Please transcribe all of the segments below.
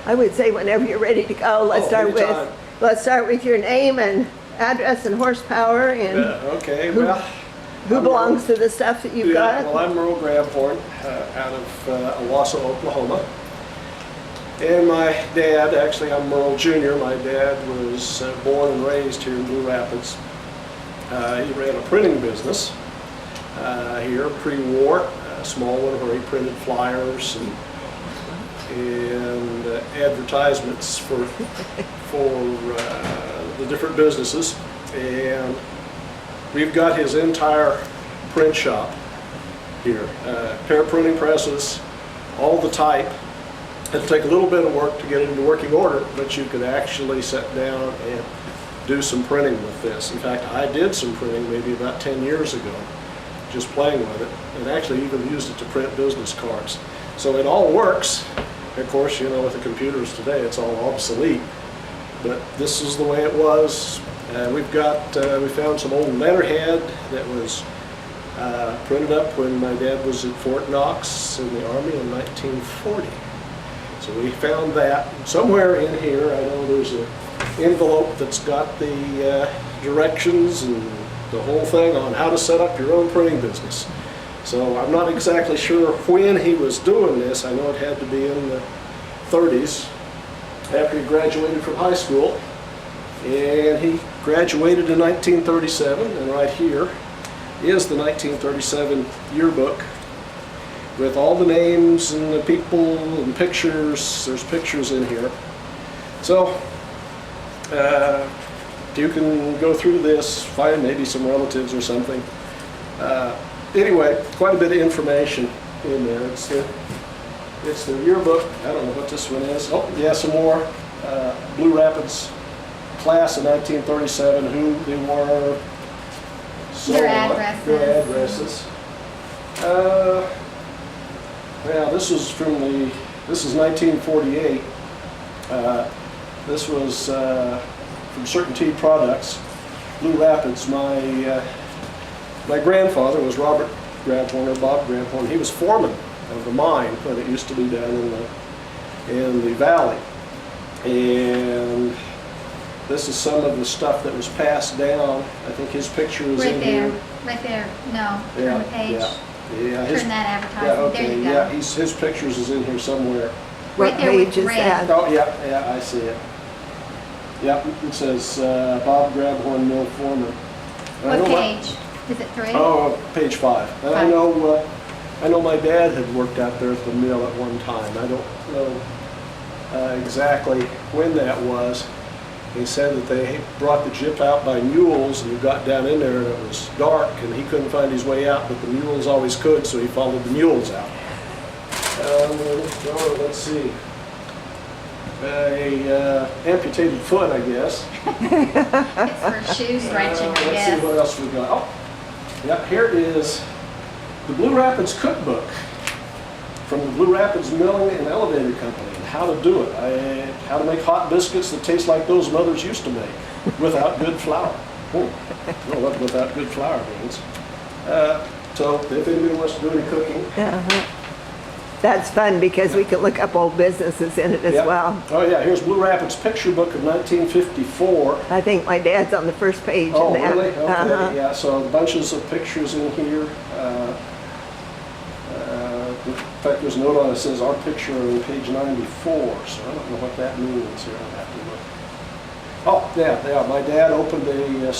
I would say whenever you're ready to go, let's start with your name and address and horsepower and okay. Who belongs to the stuff that you've got? Well, I'm Merle Grabhorn out of Owasso, Oklahoma. And my dad, actually I'm Merle Jr., my dad was born and raised here in Blue Rapids. He ran a printing business here pre-war, a small one where he printed flyers and advertisements for the different businesses. And we've got his entire print shop here. Pair printing presses, all the type. It'll take a little bit of work to get it into working order, but you could actually sit down and do some printing with this. In fact, I did some printing maybe about 10 years ago, just playing with it, and actually even used it to print business cards. So it all works. Of course, you know, with the computers today, it's all obsolete, but this is the way it was. We found some old letterhead that was printed up when my dad was at Fort Knox in the Army in 1940. So we found that somewhere in here. I know there's an envelope that's got the directions and the whole thing on how to set up your own printing business. So I'm not exactly sure when he was doing this. I know it had to be in the 30s after he graduated from high school. And he graduated in 1937, and right here is the 1937 yearbook with all the names and the people and pictures. There's pictures in here. So you can go through this, find maybe some relatives or something. Anyway, quite a bit of information in there. It's the yearbook. I don't know what this one is. Oh, yeah, some more. Blue Rapids class of 1937, who they were, so their addresses. Yeah, this is 1948. This was from Certainty Products, Blue Rapids. My grandfather was Robert Grabhorn, or Bob Grabhorn. He was foreman of the mine when it used to be down in the valley. And this is some of the stuff that was passed down. I think his picture is in here. Right there. No, turn the page. Yeah. Turn that advertising. Okay, there you go. Yeah, his pictures is in here somewhere. Right there with red. Oh, yeah, I see it. Yeah, it says Bob Grabhorn, mill foreman. What page? Is it 3? Oh, page 5. And 5. I know my dad had worked out there at the mill at one time. I don't know exactly when that was. He said that they brought the gyp out by mules, and you got down in there and it was dark and he couldn't find his way out, but the mules always could, so he followed the mules out. Let's see. Amputated foot, I guess. It's for shoe stretching, I guess. Let's see what else we got. Oh, yeah, here is the Blue Rapids cookbook from the Blue Rapids Milling and Elevator Company, and how to do it. How to make hot biscuits that taste like those mothers used to make without good flour. No, what without good flour means. So if anybody wants to do any cooking. That's fun because we can look up old businesses in it as well. Oh yeah, here's Blue Rapids picture book of 1954. I think my dad's on the first page. Oh, in that. really? Okay, yeah, so bunches of pictures in here. In fact, there's a note on it that says our picture on page 94, so I don't know what that means here. I'll have to look. Oh, yeah, my dad opened a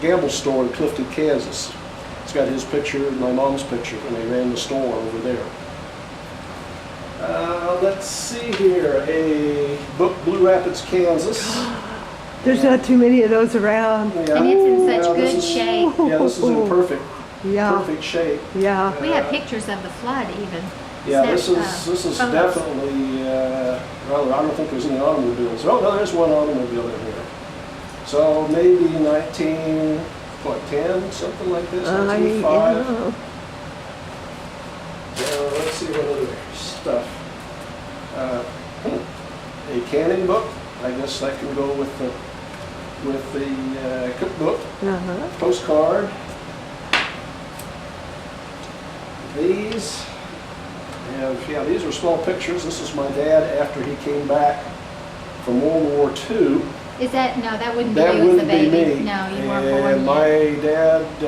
gamble store in Clifton, Kansas. It's got his picture and my mom's picture when they ran the store over there. Let's see here, a book, Blue Rapids, Kansas. There's not too many of those around. Yeah. And it's in such good shape. Yeah, this is in perfect shape. Yeah. We have pictures of the flood even. Yeah, this is definitely, well, I don't think there's any automobiles. Oh, no, there's one automobile in here. So maybe 1910, something like this, 1905. Let's see what other stuff. A canning book. I guess that can go with the cookbook. Postcard. These. have, yeah, these are small pictures. This is my dad after he came back from World War II. Is that, no, that wouldn't be That you as a wouldn't be baby. me. No, you weren't born And yet. my dad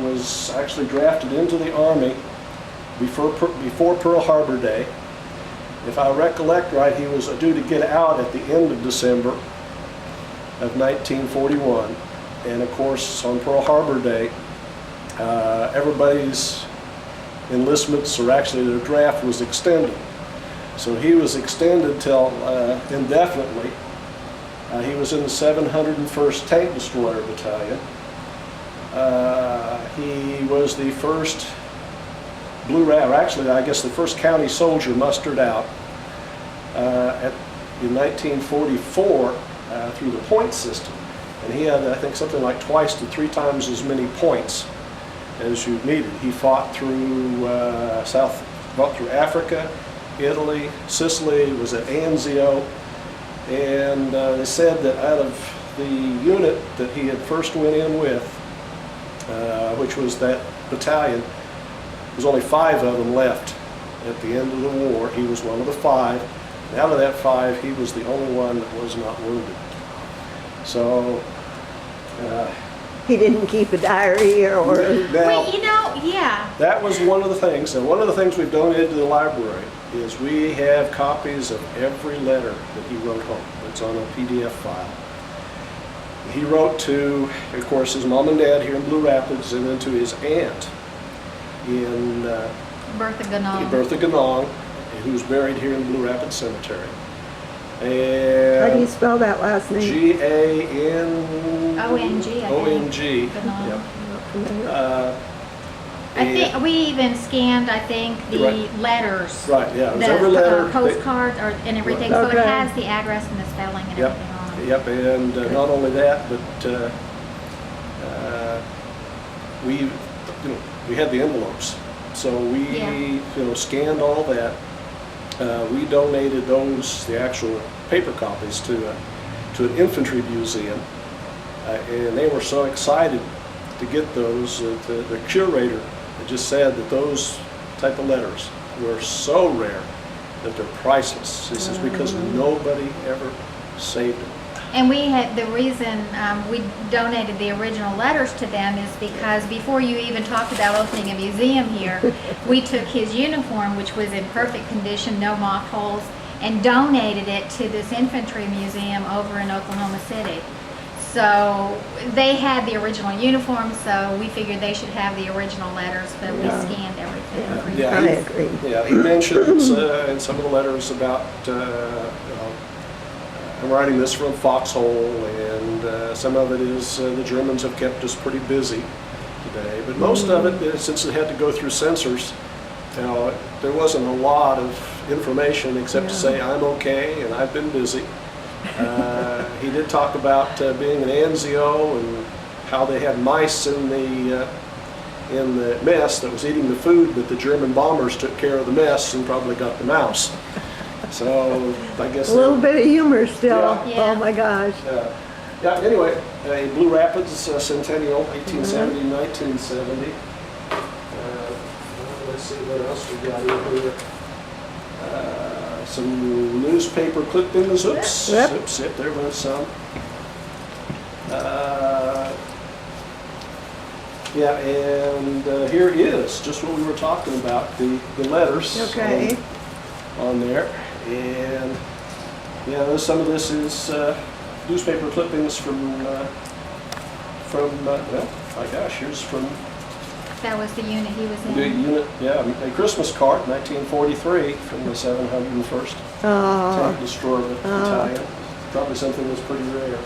was actually drafted into the Army before Pearl Harbor Day. If I recollect right, he was due to get out at the end of December of 1941. And of course, on Pearl Harbor Day, everybody's enlistments, or actually their draft, was extended. So he was extended till indefinitely. He was in the 701st Tank Destroyer Battalion. He was the first actually I guess the first county soldier mustered out in 1944 through the point system. And he had, I think, something like twice to three times as many points as you needed. He fought through fought through Africa, Italy, Sicily, was at Anzio, and they said that out of the unit that he had first went in with, which was that battalion, there was only 5 of them left at the end of the war. He was one of the 5. And out of that 5, he was the only one that was not wounded. So He didn't keep a diary or... now, Wait, you know, yeah. that was one of the things, and one of the things we've donated to the library is we have copies of every letter that he wrote home. It's on a PDF file. He wrote to, of course, his mom and dad here in Blue Rapids, and then to his aunt in Bertha Ganong. Bertha Ganong, who's buried here in Blue Rapids Cemetery. How do you And spell that last name? G-A-N... O-N-G, I think. O-N-G. Ganong. Yep. I think we even scanned, I think, the Right. letters. Right, yeah, it was The every letter. postcards and everything, so it Okay. has the address and the spelling and Yep, everything on it. yep, and not only that, but we had the envelopes, so we Yeah. scanned all that. We donated those, the actual paper copies, to an infantry museum, and they were so excited to get those. The curator just said that those type of letters were so rare that they're priceless. This is because nobody ever saved them. And we had, the reason we donated the original letters to them is because before you even talked about opening a museum here, we took his uniform, which was in perfect condition, no moth holes, and donated it to this infantry museum over in Oklahoma City. So they had the original uniform, so we figured they should have the original letters, but we Yeah. scanned everything. Yeah, I he- agree. Yeah, he mentions in some of the letters about I'm writing this from Foxhole, and some of it is the Germans have kept us pretty busy today. But most of it, since it had to go through censors, there wasn't a lot of information except to say I'm okay and I've been busy. He did talk about being in Anzio and how they had mice in the mess that was eating the food, but the German bombers took care of the mess and probably got the mouse. So I guess A little bit of humor still. Yeah. Oh my gosh. yeah. Anyway, Blue Rapids Centennial, 1870, 1970. Let's see what else we got in here. Some newspaper clippings. Oops. Yep. Oops. Yep. There was some. Yeah, and here is just what we were talking about, the letters Okay. on there. And yeah, some of this is newspaper clippings from well, my gosh, here's from That was the unit he was the in. unit, yeah, a Christmas card, 1943, from the 701st Oh, Tank Destroyer Battalion. Probably something that's pretty rare.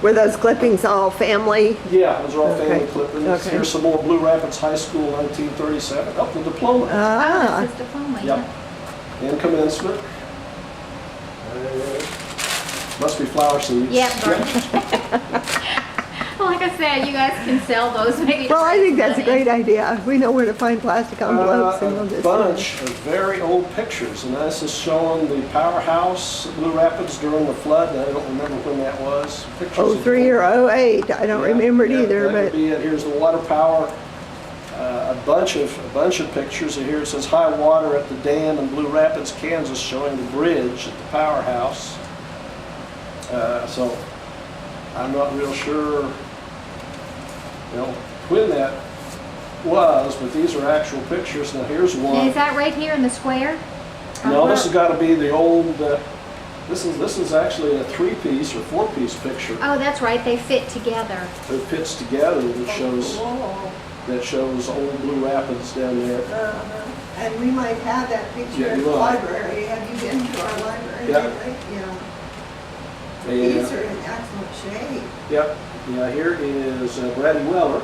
were those clippings all family? Yeah, those are all family Okay. clippings. Okay. Here's some more Blue Rapids High School, 1937. Oh, the diploma. Oh, Ah, that's his diploma, Yep. yeah. And commencement. Must be flower seeds. Yep, like I said, you guys can sell those maybe. well, I think that's a great idea. We know where to find plastic envelopes and we'll A just... bunch of very old pictures, and this is showing the powerhouse at Blue Rapids during the flood, and I don't remember when that was. Pictures of- 03 or 08, I don't Yeah, remember it yeah, either, that would but be it. Here's the water power a bunch of pictures. And here it says high water at the dam in Blue Rapids, Kansas, showing the bridge at the powerhouse. So I'm not real sure, when that was, but these are actual pictures. Now here's one. Is that right here in the square? No, this has got to be the old. This is actually a 3-piece or 4-piece picture. Oh, that's right. They fit together. It fits together. That shows old Blue Rapids down there. And we might have that picture Yeah, at you the will. library. Have you been to our library Yeah. lately? Yeah. And, These are in excellent shape. yep. Yeah. Here is Brady Weller,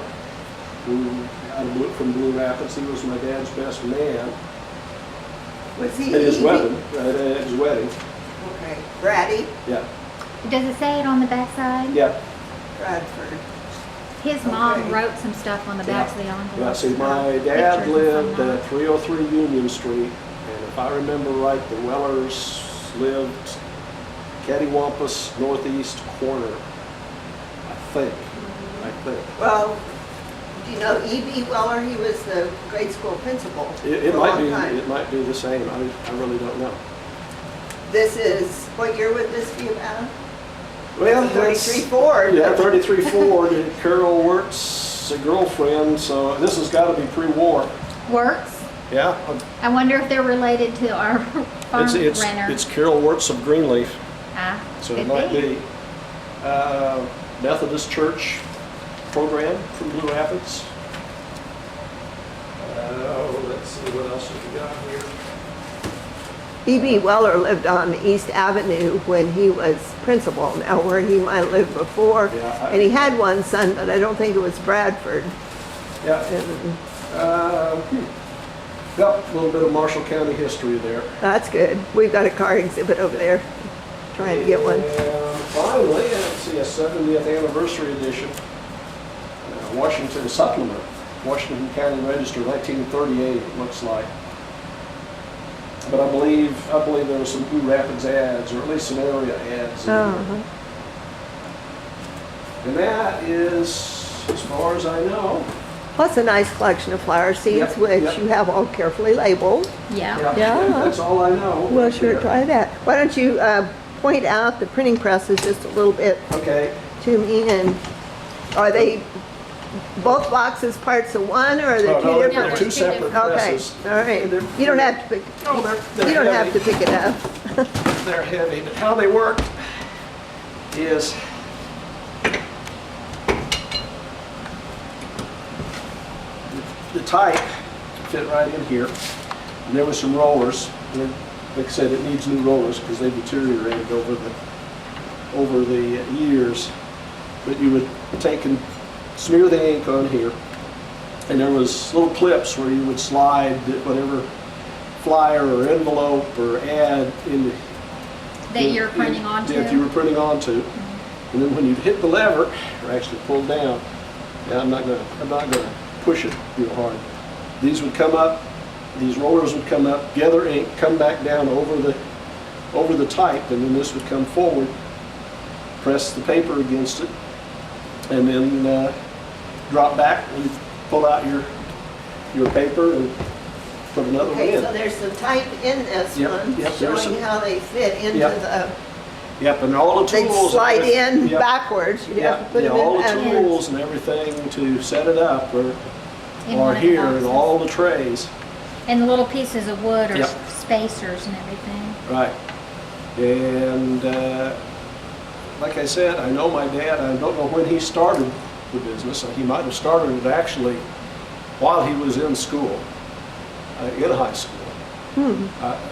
from Blue Rapids. He was my dad's best man Was he? at his wedding. At his wedding. Okay. Brady Yeah. Does it say it on the back side? Yeah. Bradford. His mom Okay. wrote some stuff on the backs of the envelopes. Yeah, see, my Pictures dad and lived whatnot. at 303 Union Street, and if I remember right, the Wellers lived cattywampus northeast corner, I think. Well, do you know E.B. Weller? He was the grade school principal It for a might long be, time. it might be the same, I really don't know. This is, what year would this be about? Well, 33 Ford. Yeah, 33 Ford, and Carol Wirt's a girlfriend, so this has got to be pre-war. Works. Yeah, I wonder if they're related to our farm it's renter. Carol Wirtz of Greenleaf. Ah, So could it might be Methodist Church program from Blue Rapids. Let's see what else we got here. E.B. Weller lived on East Avenue when he was principal, now where he might have lived before. Yeah, And he had one son, but I don't think it was Bradford. Yeah, And yep, a little bit of Marshall County history there. that's good. We've got a car exhibit over there, trying to get one. And finally, let's see, a 70th anniversary edition, Washington Supplement, Washington County Register, 1938, it looks like. But I believe there were some Blue Rapids ads, or at least some area ads in Uh-huh. here. And that is, as far as I know. Plus a nice collection of flower seeds, Yep, which yep. you have all carefully labeled. yeah. Yeah. That's all I know. Well, right sure, there. try that. Why don't you point out the printing presses just a little bit Okay. to me, and are they both boxes parts of one, or are they Oh, two no, they're different? two separate Okay, presses. all right. You don't have to pick, Oh, they're you don't have heavy. to pick it up. They're heavy, but how they work is the type fit right in here. And there was some rollers. And like I said, it needs new rollers because they deteriorated over the years. But you would take and smear the ink on here, and there was little clips where you would slide whatever flyer or envelope or ad in That you're printing onto. that you were printing onto. And then when you hit the lever, or actually pull down, yeah, I'm not gonna push it real hard. These would come up, these rollers would come up, gather ink, come back down over the type, and then this would come forward, press the paper against it, and then drop back and pull out your paper and put another one Okay, in. so there's some type in this Yep, one, yep, there's showing some- how they fit into Yep. the, Yep, and all the they tools. slide in Yep. backwards. You have Yeah, to put yeah, them all in the backwards. tools and everything to set it up In are one of the here, and boxes. all the trays. And the little pieces of wood or Yep. spacers and everything. Right. And like I said, I know my dad, I don't know when he started the business. He might have started it actually while he was in school, in high school.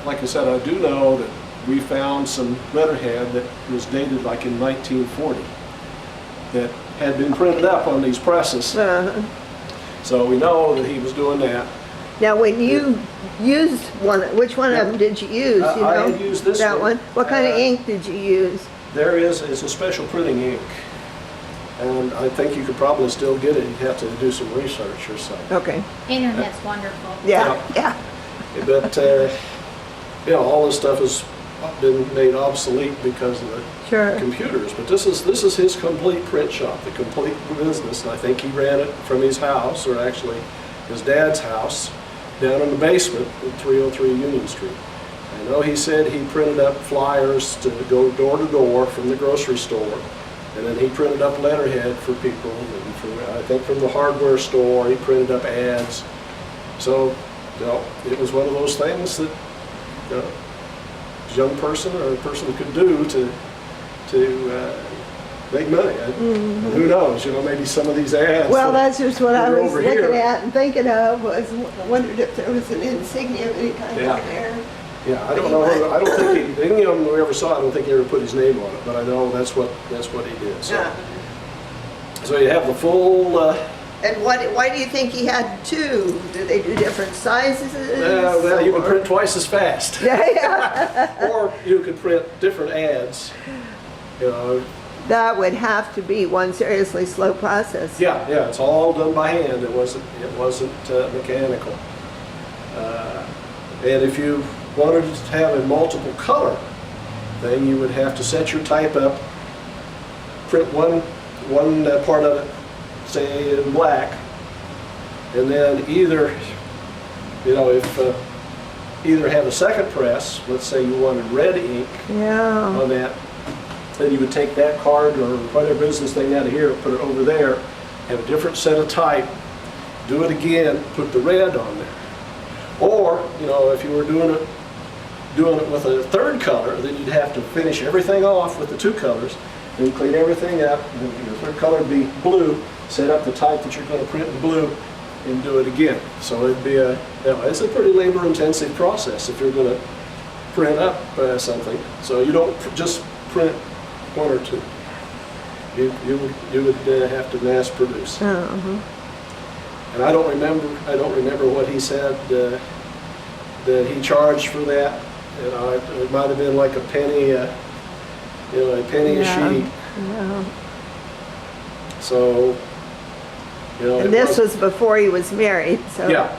Like I said, I do know that we found some letterhead that was dated like in 1940 that had been printed up on these presses. Uh-huh. So we know that he was doing that. Now, when you used one, which one of them did you use? You I know? had used this That one. one? What kind of ink did you use? There is, it's a special printing ink. And I think you could probably still get it. You'd have to do some research or something. Okay, Internet's wonderful. yeah, yeah. But, all this stuff has been made obsolete because of the Sure. computers. But this is his complete print shop, the complete business. And I think he ran it from his house, or actually his dad's house down in the basement at 303 Union Street. I know he said he printed up flyers to go door to door from the grocery store, and then he printed up letterhead for people, and I think from the hardware store, he printed up ads. So, it was one of those things that a young person or a person could do to make money. And who knows, maybe some of these ads. Well, that's just what I was over looking here. at and thinking of, was wondered if there was an insignia of any kind Yeah. on there. Yeah, I don't know. I don't think any of them we ever saw. I don't think he ever put his name on it, but I know that's what he did. So, Yeah. so you have the full. And why do you think he had two? Do they do different sizes? Well, you can print twice as fast, Yeah. or you can print different ads. That would have to be one seriously slow process. Yeah, it's all done by hand. It wasn't mechanical. And if you wanted to have a multiple color thing, you would have to set your type up, print one part of it, say in black, and then either have a second press. Let's say you wanted red ink Yeah. on that. Then you would take that card or whatever business thing out of here, put it over there, have a different set of type, do it again, put the red on there. Or, if you were doing it with a third color, then you'd have to finish everything off with the two colors, then clean everything up, and then your third color would be blue, set up the type that you're going to print in blue, and do it again. So it'd be it's a pretty labor-intensive process if you're going to print up something. So you don't just print one or two. You would have to mass produce. Uh-huh. And I don't remember what he said that he charged for that. It might have been like a penny, a penny a sheet. Yeah. So, And this was before he was married, so. Yeah.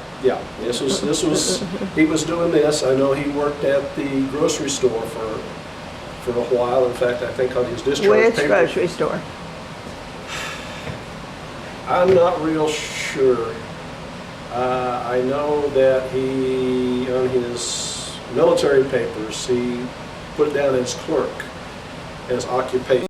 This was he was doing this. I know he worked at the grocery store for a while. In fact, I think on his discharge Which paper. grocery store? I'm not real sure. I know that he, on his military papers, he put down as clerk, as occupation.